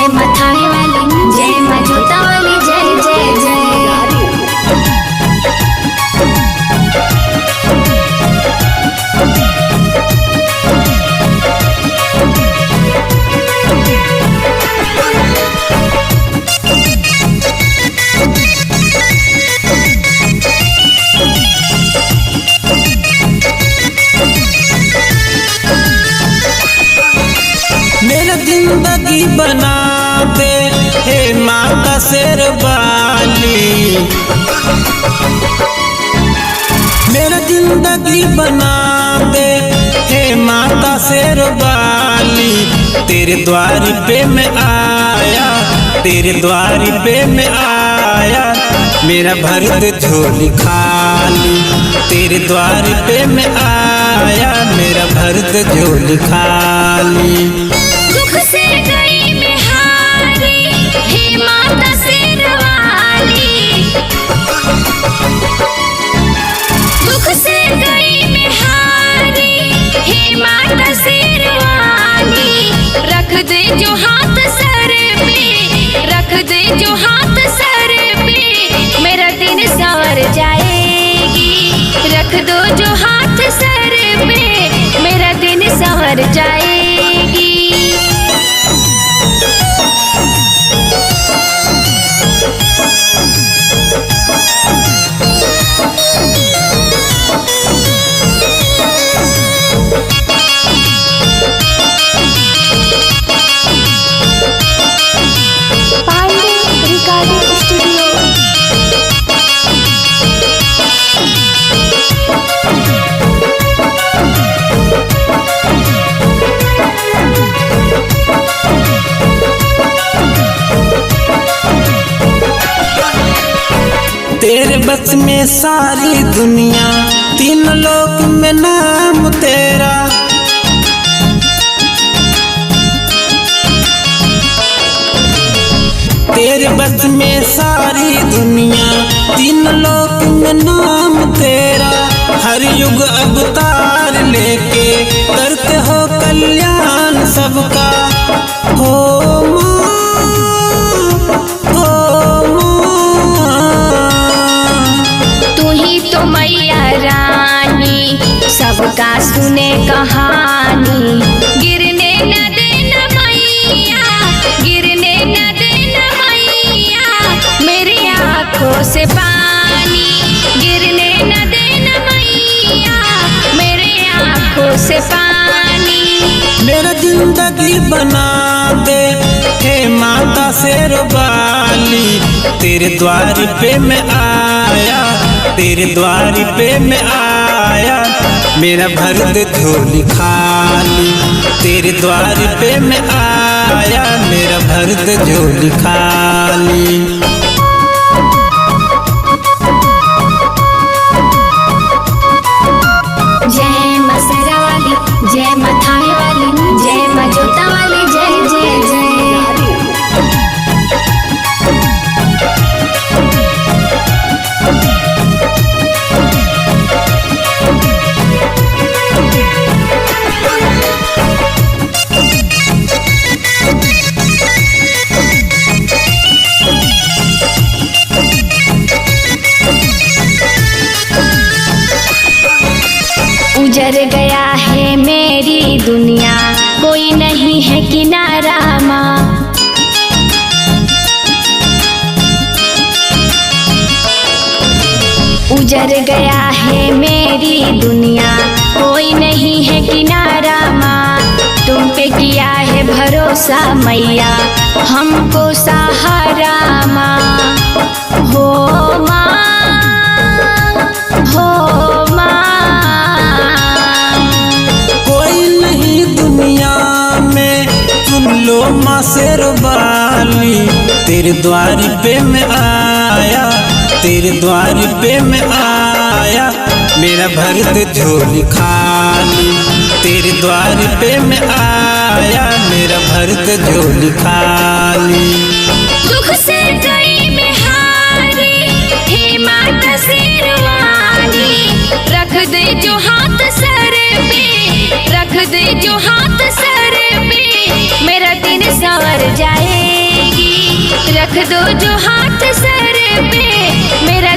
जय मथाने वाली, जय मजूता वाली, जय जय जय। मेरा जिंदगी बना दे हे माता शेरवाली, मेरा जिंदगी बना दे हे माता शेरवाली। तेरे द्वार पे मैं आया, तेरे द्वार पे मैं आया, मेरा भर दे झोली खाली। तेरे द्वार पे मैं आया, मेरा भर दे झोली खाली। दुख से गई मैं हारी हे माता शेरवाली, दुख से गई मैं हारी हे माता शेरवाली। रख दे जो हाथ सर पे, रख दे जो हाथ सर पे, मेरा दिन संवर जाएगी। रख दो जो हाथ सर पे, मेरा दिन संवर जाएगी। Pandey recording studio. तेरे बस में सारी दुनिया, तीन लोक में नाम तेरा। तेरे बस में सारी दुनिया, तीन लोक में नाम तेरा। हर युग अवतार लेके करते हो कल्याण सबका। हो मैया रानी सबका सुने कहानी। गिरने न देना मैया, गिरने न देना मैया, मेरी आँखों से पानी। गिरने न देना मैया, मेरे आँखों से पानी। मेरा जिंदगी बना दे हे माता शेरवाली। तेरे द्वार पे मैं आया, तेरे द्वार पे मैं आया, मेरा भर दे झोली खाली। तेरे द्वार पे मैं आया, मेरा भर दे झोली खाली। जय मसरा वाली, जय मथाने वाली, जय मजूता वाली, जय जय जय। उजर गया है मेरी दुनिया, कोई नहीं है किनारा माँ। उजर गया है मेरी दुनिया, कोई नहीं है किनारा माँ। तुम पे किया है भरोसा मैया, हमको सहारा माँ। हो माँ, हो माँ शेरवाली। तेरे द्वार पे मैं आया, तेरे द्वार पे मैं आया, मेरा भर दे झोली खाली। तेरे द्वार पे मैं आया, मेरा भर दे झोली खाली। दुख से गई मैं हारी हे माता शेरवाली। रख दे जो हाथ सर पे, रख दे जो हाथ सर पे, मेरा दिन संवर जाए। रख दो जो हाथ सर पे, मेरा